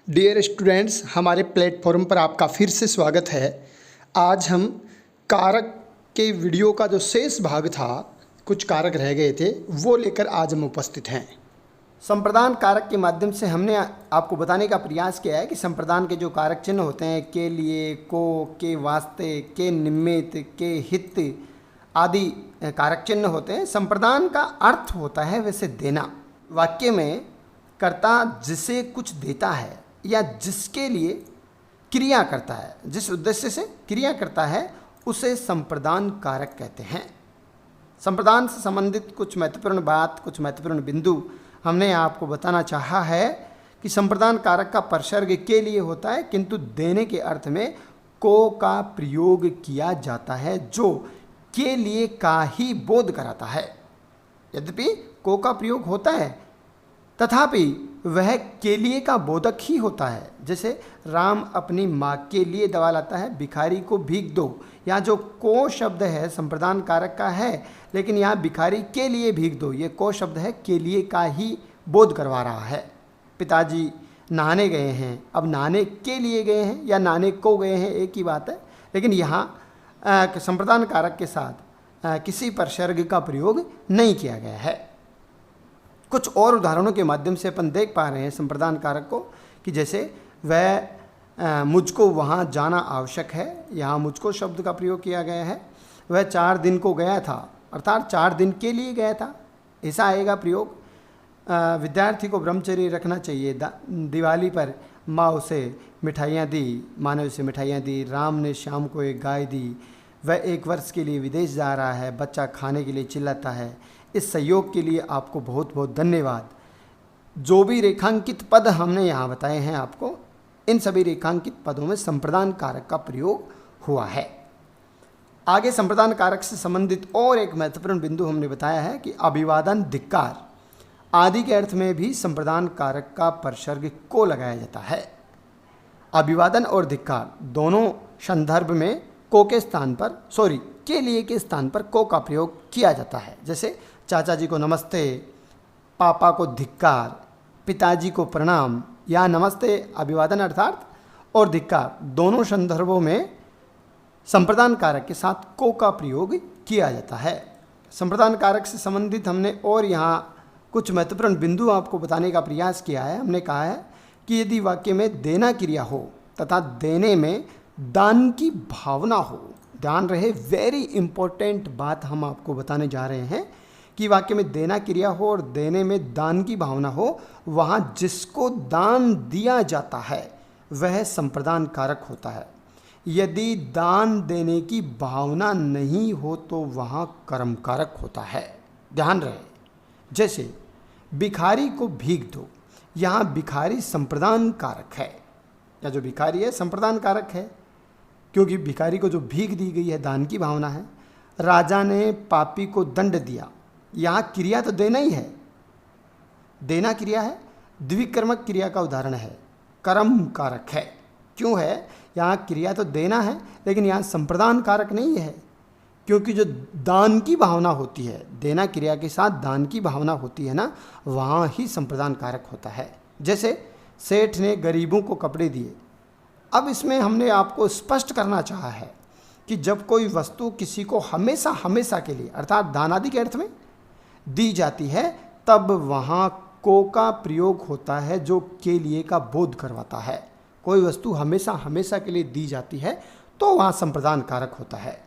Dear students, हमारे platform पर आपका फिर से स्वागत है। आज हम कारक के वीडियो का जो शेष भाग था, कुछ कारक रह गए थे, वो लेकर आज हम उपस्थित हैं। संप्रदान कारक के माध्यम से हमने आपको बताने का प्रयास किया है कि संप्रदान के जो कारक चिन्ह होते हैं, के लिए, को, के वास्ते, के निमित्त, के हित आदि कारक चिन्ह होते हैं। संप्रदान का अर्थ होता है वैसे देना। वाक्य में कर्ता जिसे कुछ देता है या जिसके लिए क्रिया करता है, जिस उद्देश्य से क्रिया करता है, उसे संप्रदान कारक कहते हैं। संप्रदान से संबंधित कुछ महत्वपूर्ण बात, कुछ महत्वपूर्ण बिंदु हमने आपको बताना चाहा है कि संप्रदान कारक का परसर्ग के लिए होता है, किंतु देने के अर्थ में को का प्रयोग किया जाता है, जो के लिए का ही बोध कराता है। यद्यपि को का प्रयोग होता है, तथापि वह के लिए का बोधक ही होता है। जैसे राम अपनी माँ के लिए दवा लाता है, भिखारी को भीख दो। यहाँ जो को शब्द है संप्रदान कारक का है, लेकिन यहाँ भिखारी के लिए भीख दो, ये को शब्द है, के लिए का ही बोध करवा रहा है। पिताजी नहाने गए हैं, अब नहाने के लिए गए हैं या नहाने को गए हैं, एक ही बात है, लेकिन यहाँ संप्रदान कारक के साथ किसी परसर्ग का प्रयोग नहीं किया गया है। कुछ और उदाहरणों के माध्यम से अपन देख पा रहे हैं संप्रदान कारक को, कि जैसे वह मुझको वहाँ जाना आवश्यक है, यहाँ मुझको शब्द का प्रयोग किया गया है। वह 4 दिन को गया था, अर्थात 4 दिन के लिए गया था, ऐसा आएगा प्रयोग। विद्यार्थी को ब्रह्मचर्य रखना चाहिए। दिवाली पर माँ उसे मिठाइयाँ दी, माँ ने उसे मिठाइयाँ दी। राम ने श्याम को एक गाय दी। वह 1 वर्ष के लिए विदेश जा रहा है, बच्चा खाने के लिए चिल्लाता है। इस सहयोग के लिए आपको बहुत बहुत धन्यवाद। जो भी रेखांकित पद हमने यहाँ बताए हैं आपको, इन सभी रेखांकित पदों में संप्रदान कारक का प्रयोग हुआ है। आगे संप्रदान कारक से संबंधित और एक महत्वपूर्ण बिंदु हमने बताया है कि अभिवादन, धिक्कार आदि के अर्थ में भी संप्रदान कारक का परसर्ग को लगाया जाता है। अभिवादन और धिक्कार दोनों संदर्भ में को के स्थान पर, के लिए के स्थान पर को का प्रयोग किया जाता है। जैसे चाचा जी को नमस्ते, पापा को धिक्कार, पिताजी को प्रणाम। या नमस्ते अभिवादन अर्थात और धिक्कार दोनों संदर्भों में संप्रदान कारक के साथ को का प्रयोग किया जाता है। संप्रदान कारक से संबंधित हमने और यहाँ कुछ महत्वपूर्ण बिंदु आपको बताने का प्रयास किया है। हमने कहा है कि यदि वाक्य में देना क्रिया हो तथा देने में दान की भावना हो, ध्यान रहे, वेरी इंपॉर्टेंट बात हम आपको बताने जा रहे हैं कि वाक्य में देना क्रिया हो और देने में दान की भावना हो, वहाँ जिसको दान दिया जाता है वह संप्रदान कारक होता है। यदि दान देने की भावना नहीं हो तो वहाँ कर्म कारक होता है। ध्यान रहे, जैसे भिखारी को भीख दो, यहाँ भिखारी संप्रदान कारक है, या जो भिखारी है संप्रदान कारक है, क्योंकि भिखारी को जो भीख दी गई है दान की भावना है। राजा ने पापी को दंड दिया, यहाँ क्रिया तो देना ही है, देना क्रिया है, द्विकर्मक क्रिया का उदाहरण है, कर्म कारक है। क्यों है? यहाँ क्रिया तो देना है, लेकिन यहाँ संप्रदान कारक नहीं है, क्योंकि जो दान की भावना होती है, देना क्रिया के साथ दान की भावना होती है ना, वहाँ ही संप्रदान कारक होता है। जैसे सेठ ने गरीबों को कपड़े दिए। अब इसमें हमने आपको स्पष्ट करना चाहा है कि जब कोई वस्तु किसी को हमेशा हमेशा के लिए, अर्थात दान आदि के अर्थ में दी जाती है, तब वहाँ को का प्रयोग होता है, जो के लिए का बोध करवाता है। कोई वस्तु हमेशा हमेशा के लिए दी जाती है तो वहाँ संप्रदान कारक होता है।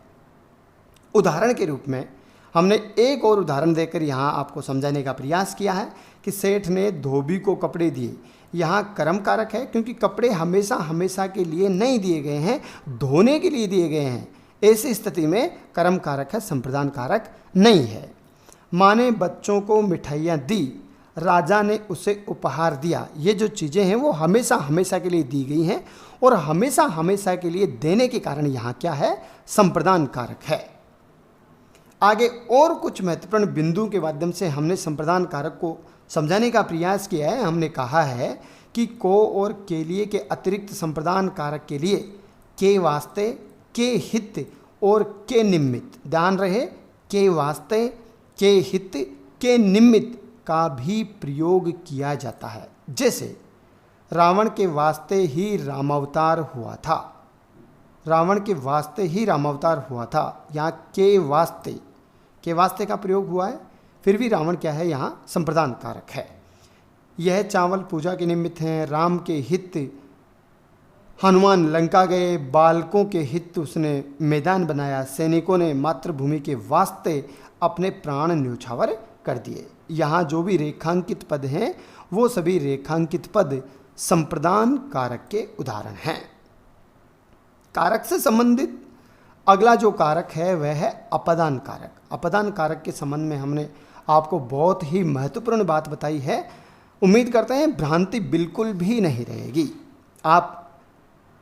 उदाहरण के रूप में हमने एक और उदाहरण देकर यहाँ आपको समझाने का प्रयास किया है कि सेठ ने धोबी को कपड़े दिए। यहाँ कर्म कारक है, क्योंकि कपड़े हमेशा हमेशा के लिए नहीं दिए गए हैं, धोने के लिए दिए गए हैं। ऐसी स्थिति में कर्म कारक है, संप्रदान कारक नहीं है। माँ ने बच्चों को मिठाइयाँ दी, राजा ने उसे उपहार दिया। ये जो चीज़ें हैं वो हमेशा हमेशा के लिए दी गई हैं, और हमेशा हमेशा के लिए देने के कारण यहाँ क्या है? संप्रदान कारक है। आगे और कुछ महत्वपूर्ण बिंदु के माध्यम से हमने संप्रदान कारक को समझाने का प्रयास किया है। हमने कहा है कि को और के लिए के अतिरिक्त संप्रदान कारक के लिए के वास्ते, के हित और के निमित्त, ध्यान रहे, के वास्ते, के हित, के निमित्त का भी प्रयोग किया जाता है। जैसे रावण के वास्ते ही रामावतार हुआ था, रावण के वास्ते ही रामावतार हुआ था, यहाँ के वास्ते का प्रयोग हुआ है, फिर भी रावण क्या है यहाँ संप्रदान कारक है। यह चावल पूजा के निमित्त हैं, राम के हित हनुमान लंका गए, बालकों के हित उसने मैदान बनाया, सैनिकों ने मातृभूमि के वास्ते अपने प्राण न्योछावर कर दिए। यहाँ जो भी रेखांकित पद हैं वो सभी रेखांकित पद संप्रदान कारक के उदाहरण हैं। कारक से संबंधित अगला जो कारक है वह है अपदान कारक। अपदान कारक के संबंध में हमने आपको बहुत ही महत्वपूर्ण बात बताई है। उम्मीद करते हैं भ्रांति बिल्कुल भी नहीं रहेगी। आप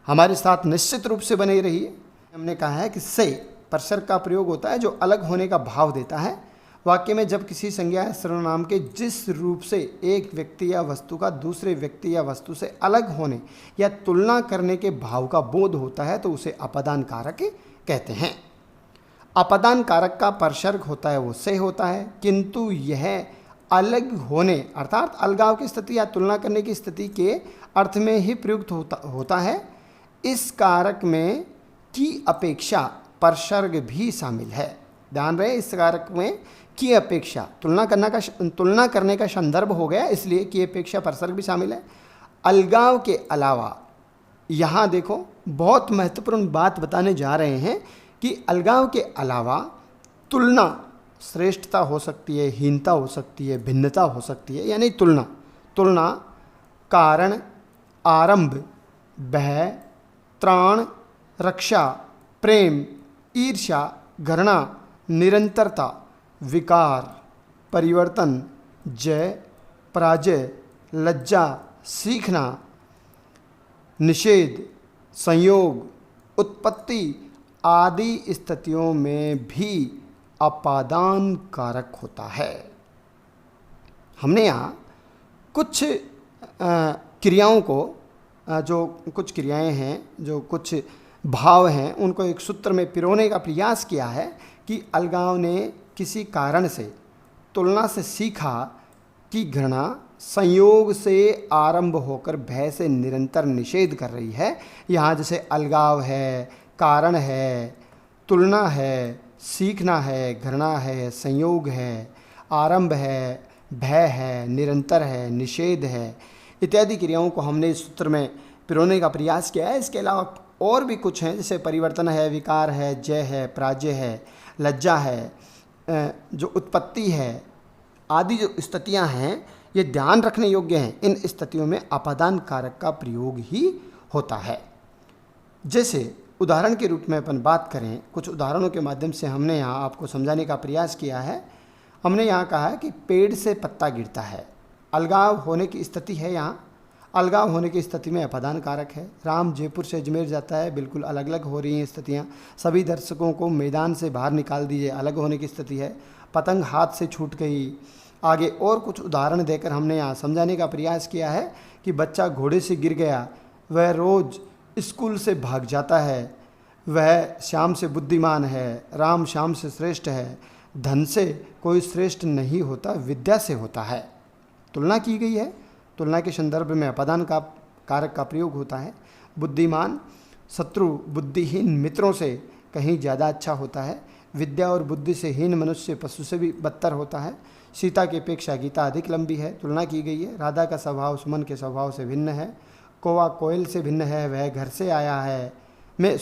हमारे साथ निश्चित रूप से बने रहिए। हमने कहा है कि से परसर्ग का प्रयोग होता है जो अलग होने का भाव देता है। वाक्य में जब किसी संज्ञा या सर्वनाम के जिस रूप से एक व्यक्ति या वस्तु का दूसरे व्यक्ति या वस्तु से अलग होने या तुलना करने के भाव का बोध होता है तो उसे अपदान कारक कहते हैं। अपदान कारक का परसर्ग होता है वो से होता है, किंतु यह अलग होने अर्थात अलगाव की स्थिति या तुलना करने की स्थिति के अर्थ में ही प्रयुक्त होता है। इस कारक में की अपेक्षा परसर्ग भी शामिल है। ध्यान रहे, इस कारक में की अपेक्षा तुलना करने का संदर्भ हो गया, इसलिए की अपेक्षा परसर्ग भी शामिल है। अलगाव के अलावा यहाँ देखो बहुत महत्वपूर्ण बात बताने जा रहे हैं कि अलगाव के अलावा तुलना श्रेष्ठता हो सकती है, हीनता हो सकती है, भिन्नता हो सकती है। यानी तुलना कारण, आरंभ, भय, त्राण, रक्षा, प्रेम, ईर्ष्या, घृणा, निरंतरता, विकार, परिवर्तन, जय, पराजय, लज्जा, सीखना, निषेध, संयोग, उत्पत्ति आदि स्थितियों में भी अपादान कारक होता है। हमने यहाँ कुछ क्रियाओं को जो कुछ क्रियाएं हैं, जो कुछ भाव हैं, उनको एक सूत्र में पिरोने का प्रयास किया है कि अलगाव ने किसी कारण से तुलना से सीखा कि घृणा संयोग से आरंभ होकर भय से निरंतर निषेध कर रही है। यहाँ जैसे अलगाव है, कारण है, तुलना है, सीखना है, घृणा है, संयोग है, आरंभ है, भय है, निरंतर है, निषेध है इत्यादि क्रियाओं को हमने इस सूत्र में पिरोने का प्रयास किया है। इसके अलावा और भी कुछ हैं, जैसे परिवर्तन है, विकार है, जय है, पराजय है, लज्जा है, जो उत्पत्ति है आदि जो स्थितियां हैं ये ध्यान रखने योग्य हैं। इन स्थितियों में अपादान कारक का प्रयोग ही होता है। जैसे उदाहरण के रूप में अपन बात करें, कुछ उदाहरणों के माध्यम से हमने यहाँ आपको समझाने का प्रयास किया है। हमने यहाँ कहा है कि पेड़ से पत्ता गिरता है, अलगाव होने की स्थिति है। यहाँ अलगाव होने की स्थिति में अपादान कारक है। राम जयपुर से अजमेर जाता है, बिल्कुल अलग अलग हो रही हैं स्थितियाँ। सभी दर्शकों को मैदान से बाहर निकाल दीजिए, अलग होने की स्थिति है। पतंग हाथ से छूट गई। आगे और कुछ उदाहरण देकर हमने यहाँ समझाने का प्रयास किया है कि बच्चा घोड़े से गिर गया, वह रोज़ स्कूल से भाग जाता है, वह श्याम से बुद्धिमान है, राम श्याम से श्रेष्ठ है। धन से कोई श्रेष्ठ नहीं होता, विद्या से होता है। तुलना की गई है, तुलना के संदर्भ में अपादान का कारक का प्रयोग होता है। बुद्धिमान शत्रु बुद्धिहीन मित्रों से कहीं ज़्यादा अच्छा होता है। विद्या और बुद्धि से हीन मनुष्य पशु से भी बदतर होता है। सीता की अपेक्षा गीता अधिक लंबी है, तुलना की गई है। राधा का स्वभाव सुमन के स्वभाव से भिन्न है। कौवा कोयल से भिन्न है, वह घर से आया है। मैं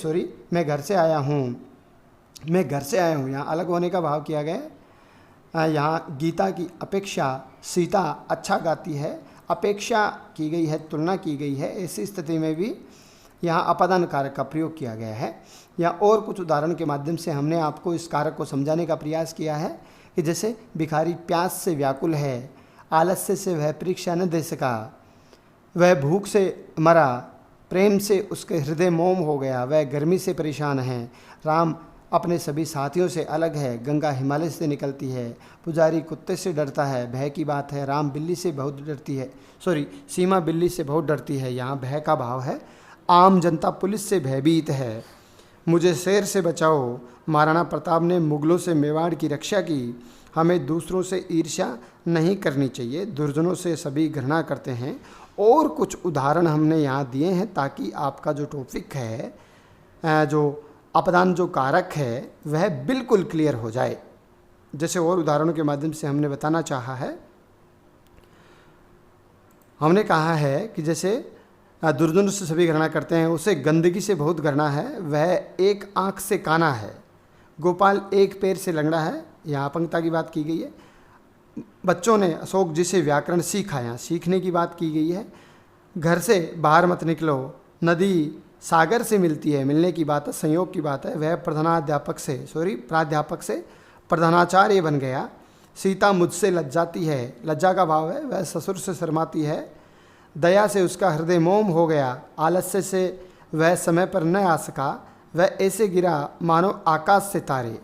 घर से आया हूँ, यहाँ अलग होने का भाव किया गया। यहाँ गीता की अपेक्षा सीता अच्छा गाती है, अपेक्षा की गई है, तुलना की गई है। ऐसी स्थिति में भी यहाँ अपादान कारक का प्रयोग किया गया है। या और कुछ उदाहरण के माध्यम से हमने आपको इस कारक को समझाने का प्रयास किया है कि जैसे भिखारी प्यास से व्याकुल है, आलस्य से वह परीक्षा न दे सका, वह भूख से मरा, प्रेम से उसके हृदय मोम हो गया, वह गर्मी से परेशान है। राम अपने सभी साथियों से अलग है, गंगा हिमालय से निकलती है, पुजारी कुत्ते से डरता है। भय की बात है, राम बिल्ली से बहुत डरती है, सीमा बिल्ली से बहुत डरती है, यहाँ भय का भाव है। आम जनता पुलिस से भयभीत है। मुझे शेर से बचाओ, महाराणा प्रताप ने मुगलों से मेवाड़ की रक्षा की। हमें दूसरों से ईर्ष्या नहीं करनी चाहिए, दुर्जनों से सभी घृणा करते हैं। और कुछ उदाहरण हमने यहाँ दिए हैं ताकि आपका जो टॉपिक है, जो अपदान जो कारक है, वह बिल्कुल क्लियर हो जाए। जैसे और उदाहरणों के माध्यम से हमने बताना चाहा है, हमने कहा है कि जैसे दुर्जनों से सभी घृणा करते हैं, उसे गंदगी से बहुत घृणा है, वह एक आंख से काना है, गोपाल एक पैर से लंगड़ा है। यहाँ अपंगता की बात की गई है। बच्चों ने अशोक जी से व्याकरण सीखा, यहाँ सीखने की बात की गई है। घर से बाहर मत निकलो, नदी सागर से मिलती है, मिलने की बात है, संयोग की बात है। वह प्राध्यापक से प्रधानाचार्य बन गया। सीता मुझसे लज्जाती है, लज्जा का भाव है, वह ससुर से शर्माती है। दया से उसका हृदय मोम हो गया, आलस्य से वह समय पर न आ सका। वह ऐसे गिरा मानो आकाश से तारे।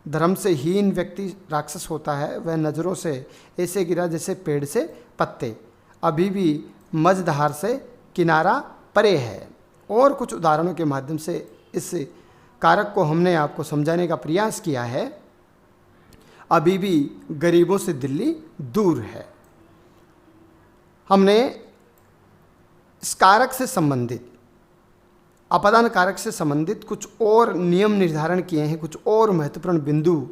धर्म से हीन व्यक्ति राक्षस होता है, वह नज़रों से ऐसे गिरा जैसे पेड़ से पत्ते। अभी भी मझधार से किनारा परे है। और कुछ उदाहरणों के माध्यम से इस कारक को हमने आपको समझाने का प्रयास किया है। अभी भी गरीबों से दिल्ली दूर है। हमने इस कारक से संबंधित, अपदान कारक से संबंधित कुछ और नियम निर्धारण किए हैं, कुछ और महत्वपूर्ण बिंदु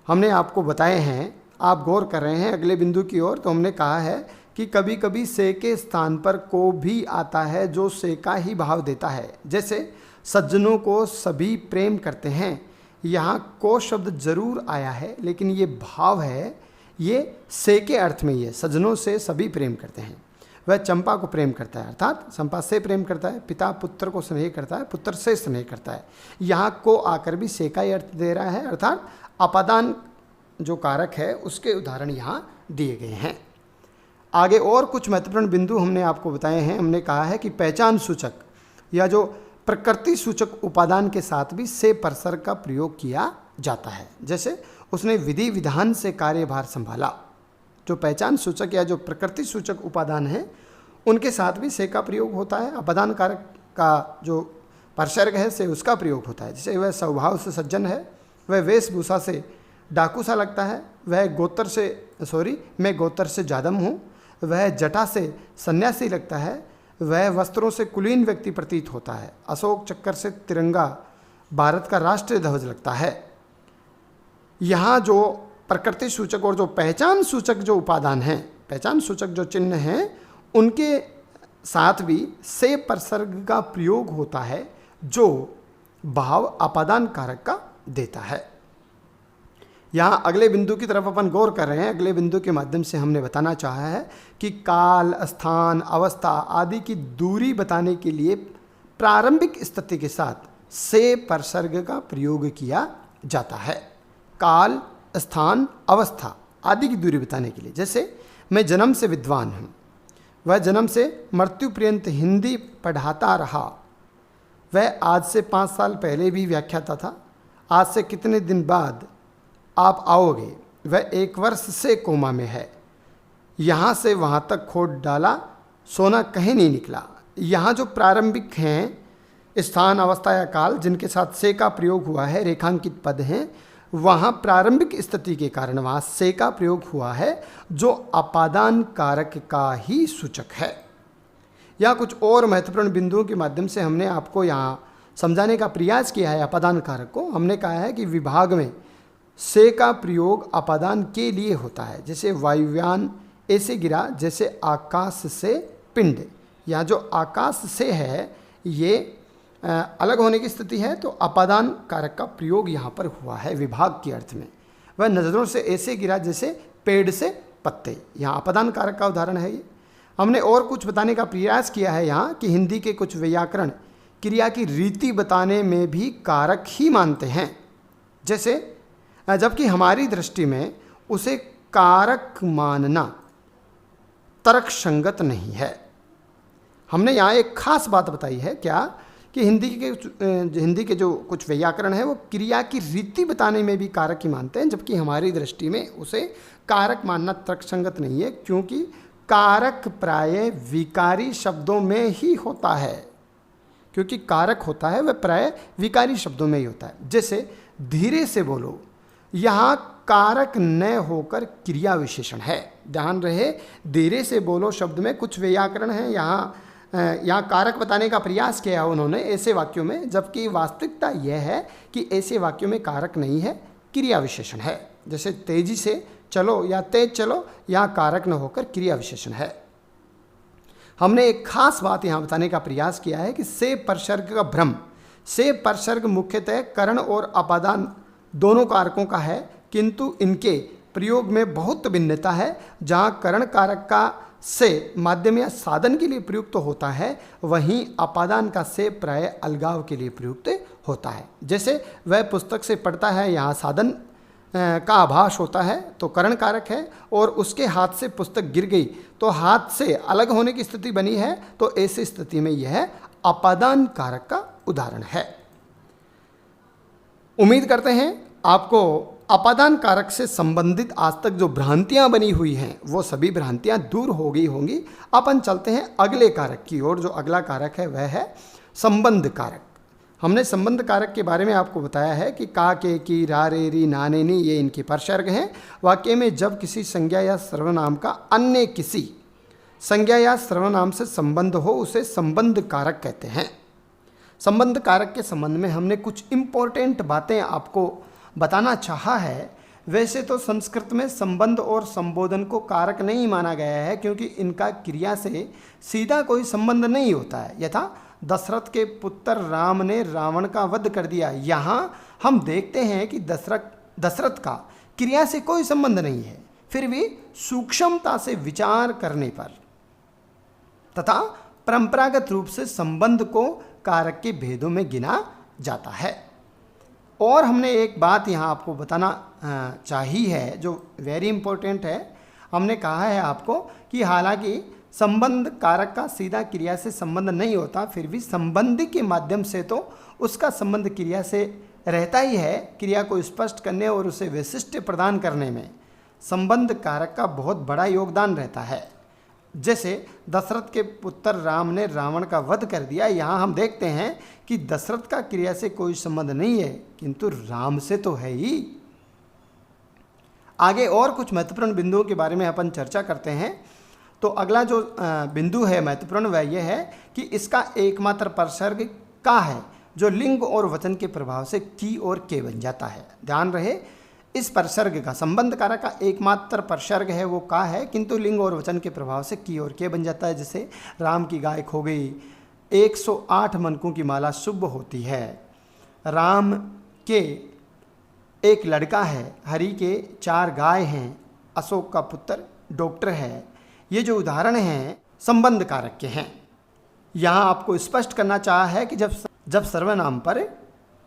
हमने आपको बताए हैं। आप गौर कर रहे हैं अगले बिंदु की ओर। तो हमने कहा है कि कभी कभी से के स्थान पर को भी आता है जो से का ही भाव देता है। जैसे सज्जनों को सभी प्रेम करते हैं, यहाँ को शब्द जरूर आया है लेकिन ये भाव है, ये से के अर्थ में ही है। सज्जनों से सभी प्रेम करते हैं। वह चंपा को प्रेम करता है, अर्थात चंपा से प्रेम करता है। पिता पुत्र को स्नेह करता है, पुत्र से स्नेह करता है। यहाँ को आकर भी से का ही अर्थ दे रहा है, अर्थात अपदान जो कारक है उसके उदाहरण यहाँ दिए गए हैं। आगे और कुछ महत्वपूर्ण बिंदु हमने आपको बताए हैं। हमने कहा है कि पहचान सूचक या जो प्रकृति सूचक उपादान के साथ भी से परसर्ग का प्रयोग किया जाता है। जैसे उसने विधि विधान से कार्यभार संभाला। जो पहचान सूचक या जो प्रकृति सूचक उपादान है उनके साथ भी से का प्रयोग होता है। अपदान कारक का जो परसर्ग है से उसका प्रयोग होता है। जैसे वह स्वभाव से सज्जन है, वह वेशभूषा से डाकू सा लगता है, मैं गोत्र से जादम हूँ। वह जटा से सन्यासी लगता है, वह वस्त्रों से कुलीन व्यक्ति प्रतीत होता है। अशोक चक्कर से तिरंगा भारत का राष्ट्रीय ध्वज लगता है। यहाँ जो प्रकृति सूचक और जो पहचान सूचक जो उपादान हैं, पहचान सूचक जो चिन्ह हैं, उनके साथ भी से परसर्ग का प्रयोग होता है जो भाव अपदान कारक का देता है। यहाँ अगले बिंदु की तरफ अपन गौर कर रहे हैं। अगले बिंदु के माध्यम से हमने बताना चाहा है कि काल, स्थान, अवस्था आदि की दूरी बताने के लिए प्रारंभिक स्थिति के साथ से परसर्ग का प्रयोग किया जाता है। काल, स्थान, अवस्था आदि की दूरी बताने के लिए। जैसे मैं जन्म से विद्वान हूँ, वह जन्म से मृत्यु पर्यंत हिंदी पढ़ाता रहा। वह आज से 5 साल पहले भी व्याख्याता था। आज से कितने दिन बाद आप आओगे। वह 1 वर्ष से कोमा में है। यहाँ से वहाँ तक खोद डाला, सोना कहीं नहीं निकला। यहाँ जो प्रारंभिक हैं, स्थान, अवस्था या काल जिनके साथ से का प्रयोग हुआ है, रेखांकित पद हैं, वहाँ प्रारंभिक स्थिति के कारण वहाँ से का प्रयोग हुआ है जो अपादान कारक का ही सूचक है। यहाँ कुछ और महत्वपूर्ण बिंदुओं के माध्यम से हमने आपको यहाँ समझाने का प्रयास किया है अपादान कारक को। हमने कहा है कि विभाग में से का प्रयोग अपादान के लिए होता है। जैसे वायुयान ऐसे गिरा जैसे आकाश से पिंड। यहाँ जो आकाश से है ये अलग होने की स्थिति है, तो अपादान कारक का प्रयोग यहाँ पर हुआ है विभाग के अर्थ में। वह नज़रों से ऐसे गिरा जैसे पेड़ से पत्ते, यहाँ अपादान कारक का उदाहरण है ये। हमने और कुछ बताने का प्रयास किया है यहाँ कि हिंदी के कुछ व्याकरण क्रिया की रीति बताने में भी कारक ही मानते हैं। जैसे जबकि हमारी दृष्टि में उसे कारक मानना तर्क संगत नहीं है। हमने यहाँ एक खास बात बताई है क्या कि हिंदी के जो कुछ व्याकरण है वो क्रिया की रीति बताने में भी कारक ही मानते हैं, जबकि हमारी दृष्टि में उसे कारक मानना तर्कसंगत नहीं है, क्योंकि कारक प्रायः विकारी शब्दों में ही होता है। क्योंकि कारक होता है वह प्राय विकारी शब्दों में ही होता है। जैसे धीरे से बोलो, यहाँ कारक न होकर क्रिया विशेषण है। ध्यान रहे, धीरे से बोलो शब्द में कुछ व्याकरण है, यहाँ कारक बताने का प्रयास किया है उन्होंने ऐसे वाक्यों में, जबकि वास्तविकता यह है कि ऐसे वाक्यों में कारक नहीं है, क्रिया विशेषण है। जैसे तेजी से चलो या तेज चलो, यहाँ कारक न होकर क्रिया विशेषण है। हमने एक खास बात यहाँ बताने का प्रयास किया है कि से परसर्ग का भ्रम, से परसर्ग मुख्यतः करण और अपादान दोनों कारकों का है, किंतु इनके प्रयोग में बहुत भिन्नता है। जहाँ करण कारक का से माध्यम या साधन के लिए प्रयुक्त होता है, वहीं अपादान का से प्राय अलगाव के लिए प्रयुक्त होता है। जैसे वह पुस्तक से पढ़ता है, यहाँ साधन का आभास होता है तो करण कारक है, और उसके हाथ से पुस्तक गिर गई तो हाथ से अलग होने की स्थिति बनी है, तो ऐसी स्थिति में यह अपादान कारक का उदाहरण है। उम्मीद करते हैं आपको अपादान कारक से संबंधित आज तक जो भ्रांतियां बनी हुई हैं वो सभी भ्रांतियां दूर हो गई होंगी। अपन चलते हैं अगले कारक की ओर। जो अगला कारक है वह है संबंध कारक। हमने संबंध कारक के बारे में आपको बताया है कि का, के, की, रा, रे, री, ना, ने, नी ये इनके परसर्ग हैं। वाक्य में जब किसी संज्ञा या सर्वनाम का अन्य किसी संज्ञा या सर्वनाम से संबंध हो उसे संबंध कारक कहते हैं। संबंध कारक के संबंध में हमने कुछ इम्पोर्टेंट बातें आपको बताना चाहा है। वैसे तो संस्कृत में संबंध और संबोधन को कारक नहीं माना गया है, क्योंकि इनका क्रिया से सीधा कोई संबंध नहीं होता है। यथा दशरथ के पुत्र राम ने रावण का वध कर दिया, यहाँ हम देखते हैं कि दशरथ का क्रिया से कोई संबंध नहीं है, फिर भी सूक्ष्मता से विचार करने पर तथा परंपरागत रूप से संबंध को कारक के भेदों में गिना जाता है। और हमने एक बात यहाँ आपको बताना चाहिए है जो वेरी इंपॉर्टेंट है। हमने कहा है आपको कि हालांकि संबंध कारक का सीधा क्रिया से संबंध नहीं होता, फिर भी संबंध के माध्यम से तो उसका संबंध क्रिया से रहता ही है। क्रिया को स्पष्ट करने और उसे वैशिष्ट्य प्रदान करने में संबंध कारक का बहुत बड़ा योगदान रहता है। जैसे दशरथ के पुत्र राम ने रावण का वध कर दिया, यहाँ हम देखते हैं कि दशरथ का क्रिया से कोई संबंध नहीं है, किंतु राम से तो है ही। आगे और कुछ महत्वपूर्ण बिंदुओं के बारे में अपन चर्चा करते हैं। तो अगला जो बिंदु है महत्वपूर्ण वह यह है कि इसका एकमात्र परसर्ग का है, जो लिंग और वचन के प्रभाव से की और के बन जाता है। ध्यान रहे, इस परसर्ग का संबंध कारक का एकमात्र परसर्ग है वो का है, किंतु लिंग और वचन के प्रभाव से की और के बन जाता है। जैसे राम की गाय खो गई, 108 मनकों की माला शुभ होती है। राम के एक लड़का है, हरि के 4 गाय हैं, अशोक का पुत्र डॉक्टर है। ये जो उदाहरण हैं संबंध कारक के हैं। यहाँ आपको स्पष्ट करना चाहा है कि जब सर्वनाम पर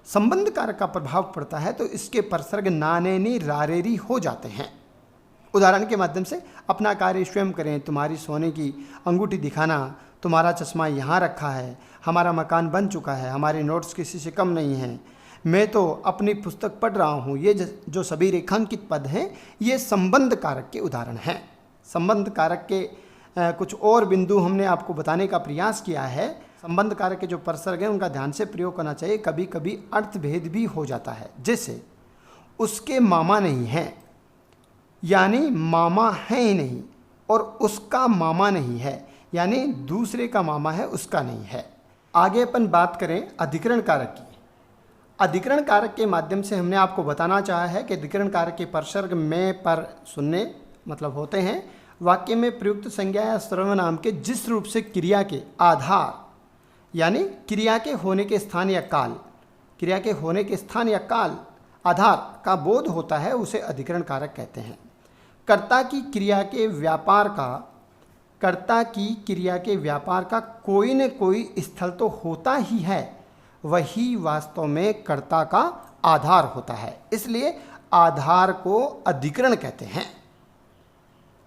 संबंध कारक का प्रभाव पड़ता है तो इसके परसर्ग ना, ने, नी, रा, रे, री हो जाते हैं। उदाहरण के माध्यम से अपना कार्य स्वयं करें, तुम्हारी सोने की अंगूठी दिखाना, तुम्हारा चश्मा यहाँ रखा है, हमारा मकान बन चुका है, हमारे नोट्स किसी से कम नहीं हैं, मैं तो अपनी पुस्तक पढ़ रहा हूँ, ये जो सभी रेखांकित पद हैं ये संबंध कारक के उदाहरण हैं। संबंध कारक के कुछ और बिंदु हमने आपको बताने का प्रयास किया है। संबंध कारक के जो परसर्ग हैं उनका ध्यान से प्रयोग करना चाहिए। कभी कभी अर्थभेद भी हो जाता है। जैसे उसके मामा नहीं हैं, यानी मामा है ही नहीं, और उसका मामा नहीं है, यानी दूसरे का मामा है उसका नहीं है। आगे अपन बात करें अधिकरण कारक की। अधिकरण कारक के माध्यम से हमने आपको बताना चाहा है कि अधिकरण कारक के परसर्ग में, पर, सुनने मतलब होते हैं वाक्य में प्रयुक्त संज्ञा या सर्वनाम के जिस रूप से क्रिया के आधार यानी क्रिया के होने के स्थान या काल, क्रिया के होने के स्थान या काल आधार का बोध होता है उसे अधिकरण कारक कहते हैं। कर्ता की क्रिया के व्यापार का कोई न कोई स्थल तो होता ही है, वही वास्तव में कर्ता का आधार होता है, इसलिए आधार को अधिकरण कहते हैं।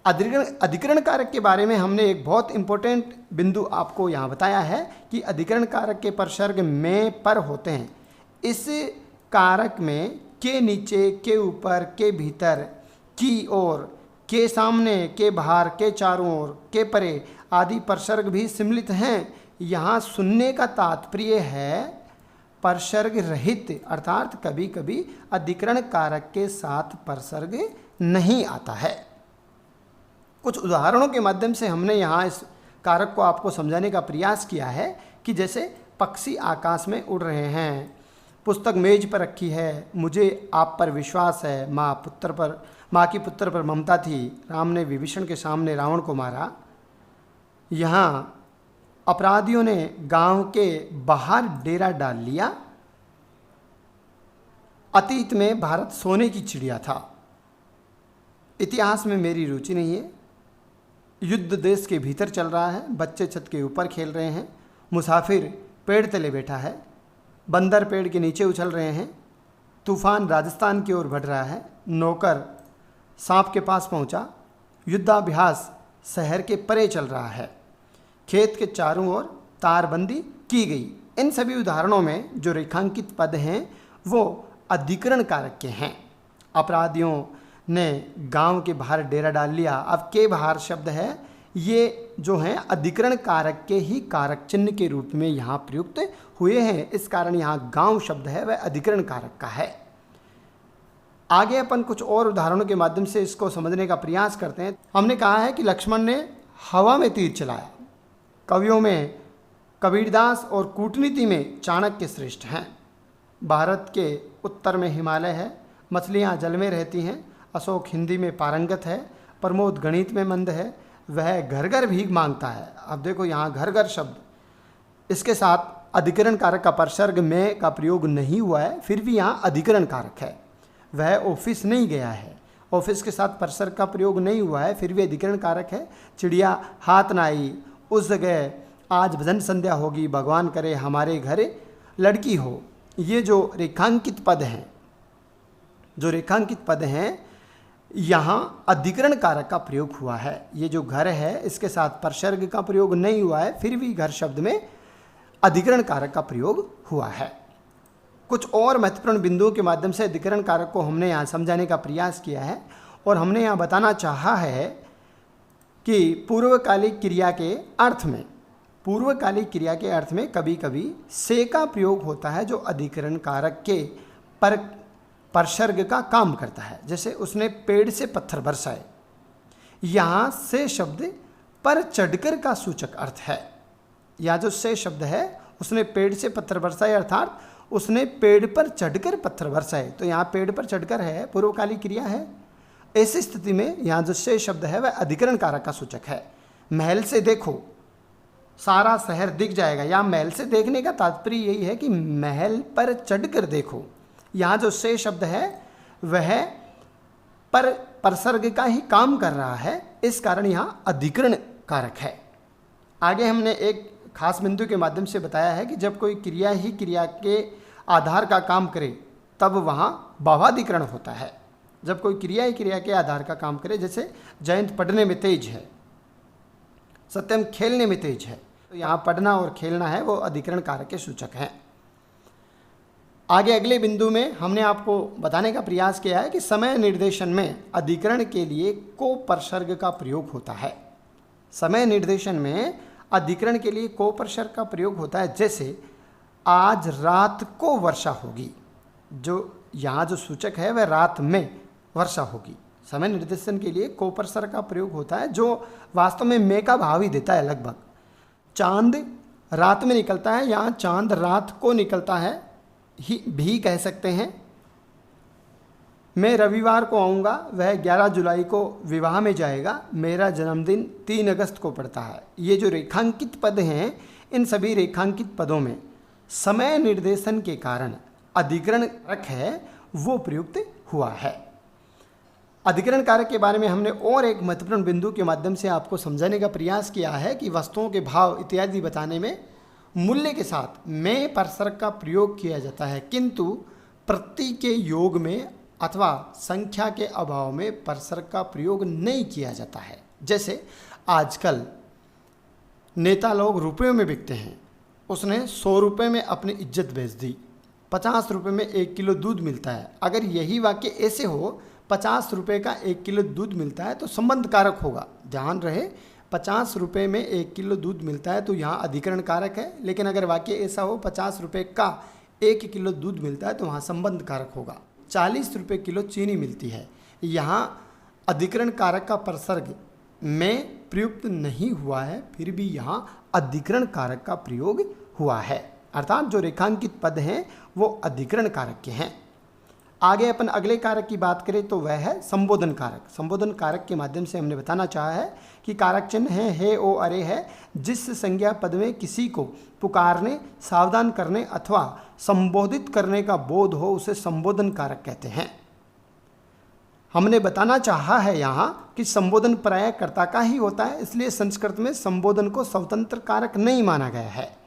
अधिकरण कारक के बारे में हमने एक बहुत इंपॉर्टेंट बिंदु आपको यहाँ बताया है कि अधिकरण कारक के परसर्ग में, पर होते हैं। इस कारक में के नीचे, के ऊपर, के भीतर, की ओर, के सामने, के बाहर, के चारों ओर, के परे आदि परसर्ग भी सम्मिलित हैं। यहाँ सुनने का तात्पर्य है परसर्ग रहित, अर्थात कभी कभी अधिकरण कारक के साथ परसर्ग नहीं आता है। कुछ उदाहरणों के माध्यम से हमने यहाँ इस कारक को आपको समझाने का प्रयास किया है कि जैसे पक्षी आकाश में उड़ रहे हैं, पुस्तक मेज पर रखी है, मुझे आप पर विश्वास है, माँ की पुत्र पर ममता थी, राम ने विभीषण के सामने रावण को मारा। यहाँ अपराधियों ने गांव के बाहर डेरा डाल लिया। अतीत में भारत सोने की चिड़िया था। इतिहास में मेरी रुचि नहीं है। युद्ध देश के भीतर चल रहा है, बच्चे छत के ऊपर खेल रहे हैं, मुसाफिर पेड़ तले बैठा है, बंदर पेड़ के नीचे उछल रहे हैं, तूफान राजस्थान की ओर बढ़ रहा है, नौकर सांप के पास पहुंचा, युद्धाभ्यास शहर के परे चल रहा है, खेत के चारों ओर तारबंदी की गई। इन सभी उदाहरणों में जो रेखांकित पद हैं वो अधिकरण कारक के हैं। अपराधियों ने गांव के बाहर डेरा डाल लिया। अब के बाहर शब्द है, ये जो हैं अधिकरण कारक के ही कारक चिन्ह के रूप में यहाँ प्रयुक्त हुए हैं। इस कारण यहाँ गांव शब्द है वह अधिकरण कारक का है। आगे अपन कुछ और उदाहरणों के माध्यम से इसको समझने का प्रयास करते हैं। हमने कहा है कि लक्ष्मण ने हवा में तीर चलाया। कवियों में कबीरदास और कूटनीति में चाणक्य श्रेष्ठ हैं। भारत के उत्तर में हिमालय है, मछलियाँ जल में रहती हैं। अशोक हिंदी में पारंगत है, प्रमोद गणित में मंद है, वह घर घर भीख मांगता है। अब देखो यहाँ घर घर शब्द, इसके साथ अधिकरण कारक का परसर्ग में का प्रयोग नहीं हुआ है, फिर भी यहाँ अधिकरण कारक है। वह ऑफिस नहीं गया है, ऑफिस के साथ परसर्ग का प्रयोग नहीं हुआ है, फिर भी अधिकरण कारक है। चिड़िया हाथ ना आई, उस जगह आज भजन संध्या होगी, भगवान करे हमारे घर लड़की हो। ये जो रेखांकित पद हैं यहाँ अधिकरण कारक का प्रयोग हुआ है। ये जो घर है इसके साथ परसर्ग का प्रयोग नहीं हुआ है, फिर भी घर शब्द में अधिकरण कारक का प्रयोग हुआ है। कुछ और महत्वपूर्ण बिंदुओं के माध्यम से अधिकरण कारक को हमने यहाँ समझाने का प्रयास किया है और हमने यहाँ बताना चाहा है कि पूर्वकालिक क्रिया के अर्थ में कभी कभी से का प्रयोग होता है जो अधिकरण कारक के परसर्ग का काम करता है। जैसे उसने पेड़ से पत्थर बरसाए, यहाँ से शब्द पर चढ़कर का सूचक अर्थ है। यहाँ जो से शब्द है, उसने पेड़ से पत्थर बरसाए अर्थात उसने पेड़ पर चढ़कर पत्थर बरसाए, तो यहाँ पेड़ पर चढ़कर है, पूर्वकालिक क्रिया है। ऐसी स्थिति में यहाँ जो से शब्द है वह अधिकरण कारक का सूचक है। महल से देखो, सारा शहर दिख जाएगा। यहाँ महल से देखने का तात्पर्य यही है कि महल पर चढ़कर देखो। यहाँ जो से शब्द है वह परसर्ग का ही काम कर रहा है, इस कारण यहाँ अधिकरण कारक है। आगे हमने एक खास बिंदु के माध्यम से बताया है कि जब कोई क्रिया ही क्रिया के आधार का काम करे तब वहाँ भावाधिकरण होता है। जब कोई क्रिया ही क्रिया के आधार का काम करे, जैसे जयंत पढ़ने में तेज है, सत्यम खेलने में तेज है, तो यहाँ पढ़ना और खेलना है वो अधिकरण कारक के सूचक हैं। आगे अगले बिंदु में हमने आपको बताने का प्रयास किया है कि समय निर्देशन में अधिकरण के लिए को परसर्ग का प्रयोग होता है। समय निर्देशन में अधिकरण के लिए को परसर्ग का प्रयोग होता है। जैसे आज रात को वर्षा होगी, जो यहाँ जो सूचक है वह रात में वर्षा होगी। समय निर्देशन के लिए को परसर्ग का प्रयोग होता है जो वास्तव में में का भाव ही देता है लगभग। चांद रात में निकलता है, यहाँ चांद रात को निकलता है ही भी कह सकते हैं। मैं रविवार को आऊँगा, वह 11 जुलाई को विवाह में जाएगा, मेरा जन्मदिन 3 अगस्त को पड़ता है। ये जो रेखांकित पद हैं, इन सभी रेखांकित पदों में समय निर्देशन के कारण अधिकरण कारक है वो प्रयुक्त हुआ है। अधिकरण कारक के बारे में हमने और एक महत्वपूर्ण बिंदु के माध्यम से आपको समझाने का प्रयास किया है कि वस्तुओं के भाव इत्यादि बताने में मूल्य के साथ में परसर्ग का प्रयोग किया जाता है, किंतु प्रति के योग में अथवा संख्या के अभाव में परसर्ग का प्रयोग नहीं किया जाता है। जैसे आजकल नेता लोग रुपयों में बिकते हैं, उसने 100 रुपये में अपनी इज्जत बेच दी, 50 रुपये में 1 किलो दूध मिलता है। अगर यही वाक्य ऐसे हो 50 रुपये का 1 किलो दूध मिलता है तो संबंध कारक होगा। ध्यान रहे 50 रुपये में 1 किलो दूध मिलता है तो यहाँ अधिकरण कारक है, लेकिन अगर वाक्य ऐसा हो 50 रुपये का 1 किलो दूध मिलता है तो वहाँ संबंध कारक होगा। 40 रुपये किलो चीनी मिलती है, यहाँ अधिकरण कारक का प्रसर्ग में प्रयुक्त नहीं हुआ है, फिर भी यहाँ अधिकरण कारक का प्रयोग हुआ है, अर्थात जो रेखांकित पद हैं वो अधिकरण कारक के हैं। आगे अपन अगले कारक की बात करें तो वह है संबोधन कारक। संबोधन कारक के माध्यम से हमने बताना चाहा है कि कारक चिन्ह है हे ओ अरे है, जिस संज्ञा पद में किसी को पुकारने, सावधान करने अथवा संबोधित करने का बोध हो उसे संबोधन कारक कहते हैं। हमने बताना चाहा है यहाँ कि संबोधन प्रायः कर्ता का ही होता है, इसलिए संस्कृत में संबोधन को स्वतंत्र कारक नहीं माना गया है।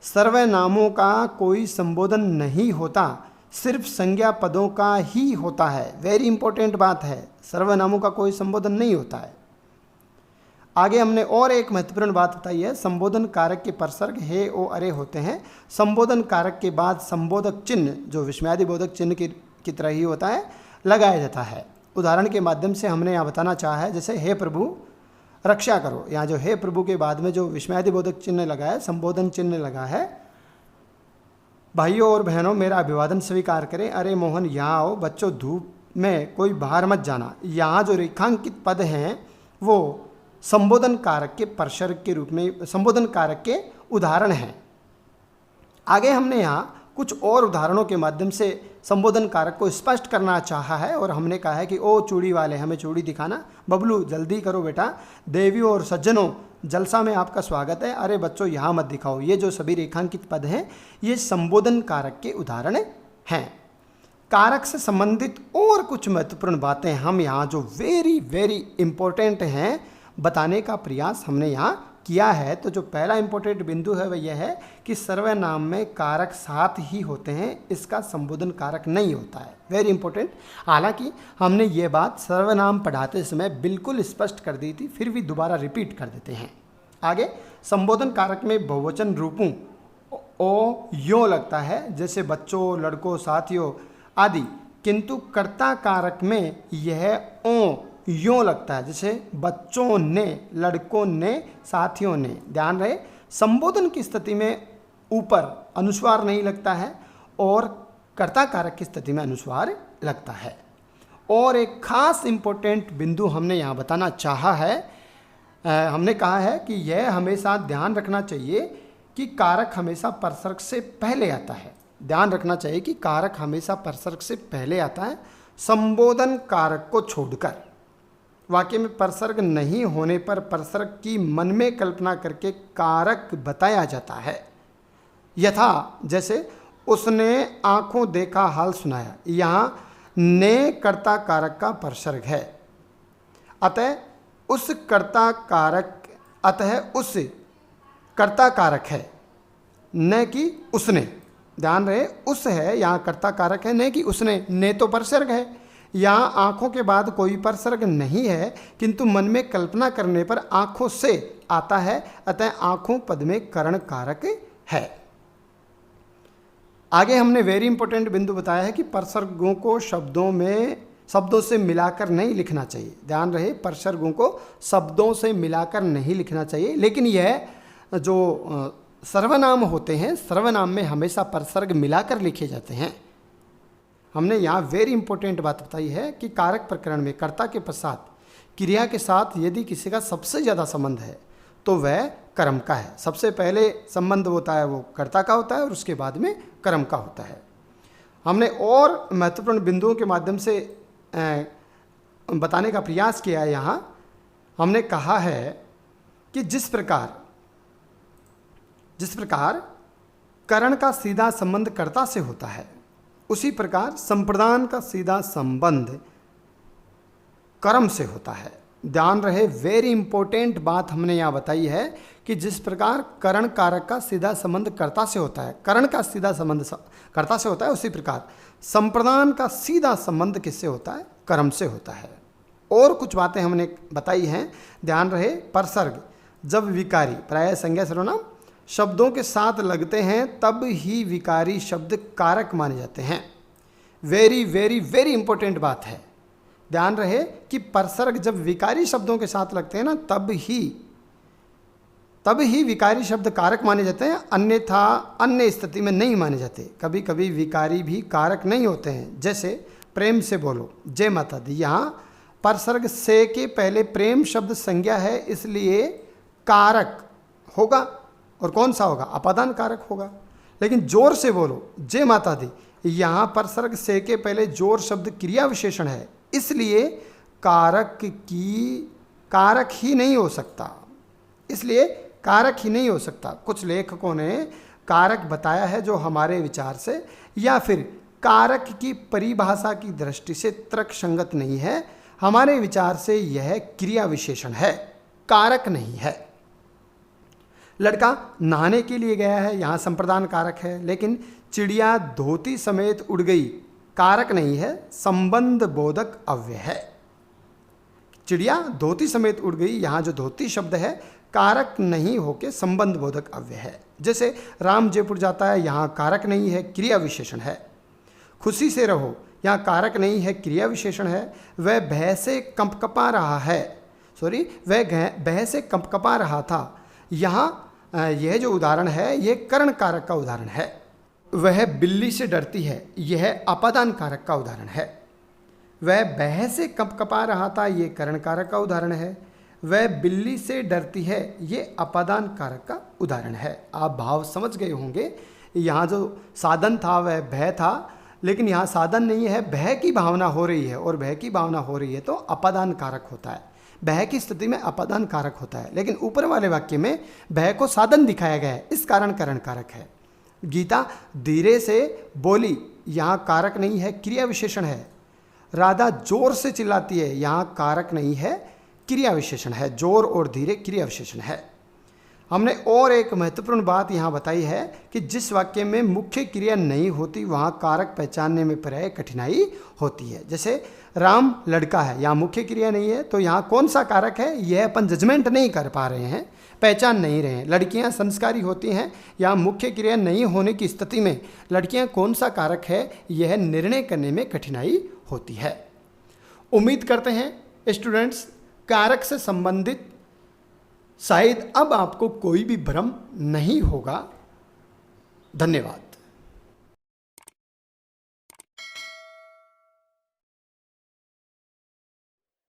सर्वनामों का कोई संबोधन नहीं होता, सिर्फ संज्ञा पदों का ही होता है। वेरी इंपॉर्टेंट बात है, सर्वनामों का कोई संबोधन नहीं होता है। आगे हमने और एक महत्वपूर्ण बात बताई है, संबोधन कारक के परसर्ग हे ओ अरे होते हैं। संबोधन कारक के बाद संबोधक चिन्ह जो विस्मयादि बोधक चिन्ह की तरह ही होता है लगाया जाता है। उदाहरण के माध्यम से हमने यहाँ बताना चाहा है, जैसे हे प्रभु रक्षा करो, यहाँ जो हे प्रभु के बाद में जो विस्मयादि बोधक चिन्ह लगा है, संबोधन चिन्ह लगा है, भाइयों और बहनों मेरा अभिवादन स्वीकार करें, अरे मोहन यहाँ आओ, बच्चों धूप में कोई बाहर मत जाना। यहाँ जो रेखांकित पद हैं वो संबोधन कारक के परसर्ग के रूप में संबोधन कारक के उदाहरण हैं। आगे हमने यहाँ कुछ और उदाहरणों के माध्यम से संबोधन कारक को स्पष्ट करना चाहा है और हमने कहा है कि ओ चूड़ी वाले हमें चूड़ी दिखाना, बबलू जल्दी करो बेटा, देवियों और सज्जनों जलसा में आपका स्वागत है, अरे बच्चों यहाँ मत दिखाओ। ये जो सभी रेखांकित पद हैं ये संबोधन कारक के उदाहरण हैं। कारक से संबंधित और कुछ महत्वपूर्ण बातें हम यहाँ जो वेरी वेरी इंपॉर्टेंट हैं बताने का प्रयास हमने यहाँ किया है। तो जो पहला इंपॉर्टेंट बिंदु है वह यह है कि सर्वनाम में कारक साथ ही होते हैं, इसका संबोधन कारक नहीं होता है। Very important. हालांकि हमने ये बात सर्वनाम पढ़ाते समय बिल्कुल स्पष्ट कर दी थी, फिर भी दोबारा रिपीट कर देते हैं। आगे संबोधन कारक में बहुवचन रूपों ओ यो लगता है, जैसे बच्चों, लड़कों, साथियों आदि, किंतु कर्ता कारक में यह ओ यों लगता है, जैसे बच्चों ने, लड़कों ने, साथियों ने। ध्यान रहे संबोधन की स्थिति में ऊपर अनुस्वार नहीं लगता है और कर्ता कारक की स्थिति में अनुस्वार लगता है। और एक खास इंपॉर्टेंट बिंदु हमने यहाँ बताना चाहा है, हमने कहा है कि यह हमेशा ध्यान रखना चाहिए कि कारक हमेशा परसर्ग से पहले आता है। ध्यान रखना चाहिए कि कारक हमेशा परसर्ग से पहले आता है, संबोधन कारक को छोड़कर। वाक्य में परसर्ग नहीं होने पर परसर्ग की मन में कल्पना करके कारक बताया जाता है। यथा जैसे उसने आंखों देखा हाल सुनाया, यहाँ ने कर्ता कारक का परसर्ग है, अतः उस कर्ता कारक है, न कि उसने। ध्यान रहे उस है यहाँ कर्ता कारक है, न कि उसने। ने तो परसर्ग है, यहाँ आँखों के बाद कोई परसर्ग नहीं है, किंतु मन में कल्पना करने पर आँखों से आता है, अतः आँखों पद में करण कारक है। आगे हमने वेरी इंपॉर्टेंट बिंदु बताया है कि परसर्गों को शब्दों से मिलाकर नहीं लिखना चाहिए। ध्यान रहे परसर्गों को शब्दों से मिलाकर नहीं लिखना चाहिए, लेकिन यह जो सर्वनाम होते हैं, सर्वनाम में हमेशा परसर्ग मिलाकर लिखे जाते हैं। हमने यहाँ वेरी इंपॉर्टेंट बात बताई है कि कारक प्रकरण में कर्ता के पश्चात क्रिया के साथ यदि किसी का सबसे ज़्यादा संबंध है तो वह कर्म का है। सबसे पहले संबंध होता है वो कर्ता का होता है और उसके बाद में कर्म का होता है। हमने और महत्वपूर्ण बिंदुओं के माध्यम से बताने का प्रयास किया है। यहाँ हमने कहा है कि जिस प्रकार करण का सीधा संबंध कर्ता से होता है, उसी प्रकार संप्रदान का सीधा संबंध कर्म से होता है। ध्यान रहे वेरी इंपॉर्टेंट बात हमने यहाँ बताई है कि जिस प्रकार करण कारक का सीधा संबंध कर्ता से होता है, करण का सीधा संबंध कर्ता से होता है, उसी प्रकार संप्रदान का सीधा संबंध किससे होता है? कर्म से होता है। और कुछ बातें हमने बताई हैं। ध्यान रहे परसर्ग जब विकारी प्रायः संज्ञा सर्वनाम शब्दों के साथ लगते हैं तब ही विकारी शब्द कारक माने जाते हैं। वेरी वेरी वेरी इंपॉर्टेंट बात है। ध्यान रहे कि परसर्ग जब विकारी शब्दों के साथ लगते हैं ना, तब ही विकारी शब्द कारक माने जाते हैं, अन्यथा अन्य स्थिति में नहीं माने जाते। कभी कभी विकारी भी कारक नहीं होते हैं, जैसे प्रेम से बोलो, जय माता दी। यहाँ परसर्ग से के पहले प्रेम शब्द संज्ञा है, इसलिए कारक होगा। और कौन सा होगा? अपादान कारक होगा। लेकिन जोर से बोलो, जय माता दी, यहाँ परसर्ग से के पहले जोर शब्द क्रिया विशेषण है, इसलिए कारक ही नहीं हो सकता। कुछ लेखकों ने कारक बताया है जो हमारे विचार से या फिर कारक की परिभाषा की दृष्टि से तर्कसंगत नहीं है। हमारे विचार से यह क्रिया विशेषण है, कारक नहीं है। लड़का नहाने के लिए गया है, यहाँ संप्रदान कारक है। लेकिन चिड़िया धोती समेत उड़ गई, कारक नहीं है, संबंध बोधक अव्यय है। चिड़िया धोती समेत उड़ गई, यहाँ जो धोती शब्द है कारक नहीं होके संबंध बोधक अव्यय है। जैसे राम जयपुर जाता है, यहाँ कारक नहीं है, क्रिया विशेषण है। खुशी से रहो, यहाँ कारक नहीं है, क्रिया विशेषण है। वह भय से कंपकपा रहा था, यहाँ यह जो उदाहरण है यह कर्ण कारक का उदाहरण है। वह बिल्ली से डरती है, यह अपादान कारक का उदाहरण है। वह भय से कंपकपा रहा था, यह कर्ण कारक का उदाहरण है। वह बिल्ली से डरती है, ये अपादान कारक का उदाहरण है। आप भाव समझ गए होंगे। यहाँ जो साधन था वह भय था, लेकिन यहाँ साधन नहीं है, भय की भावना हो रही है, और भय की भावना हो रही है तो अपादान कारक होता है। भय की स्थिति में अपादान कारक होता है, लेकिन ऊपर वाले वाक्य में भय को साधन दिखाया गया है, इस कारण करण कारक है। गीता धीरे से बोली, यहाँ कारक नहीं है, क्रिया विशेषण है। राधा जोर से चिल्लाती है, यहाँ कारक नहीं है, क्रिया विशेषण है। जोर और धीरे क्रिया विशेषण है। हमने और एक महत्वपूर्ण बात यहाँ बताई है कि जिस वाक्य में मुख्य क्रिया नहीं होती वहाँ कारक पहचानने में प्राय कठिनाई होती है। जैसे राम लड़का है, यहाँ मुख्य क्रिया नहीं है, तो यहाँ कौन सा कारक है यह अपन जजमेंट नहीं कर पा रहे हैं, पहचान नहीं रहे हैं। लड़कियाँ संस्कारी होती हैं, यहाँ मुख्य क्रिया नहीं होने की स्थिति में लड़कियाँ कौन सा कारक है यह निर्णय करने में कठिनाई होती है। उम्मीद करते हैं स्टूडेंट्स कारक से संबंधित शायद अब आपको कोई भी भ्रम नहीं होगा। धन्यवाद।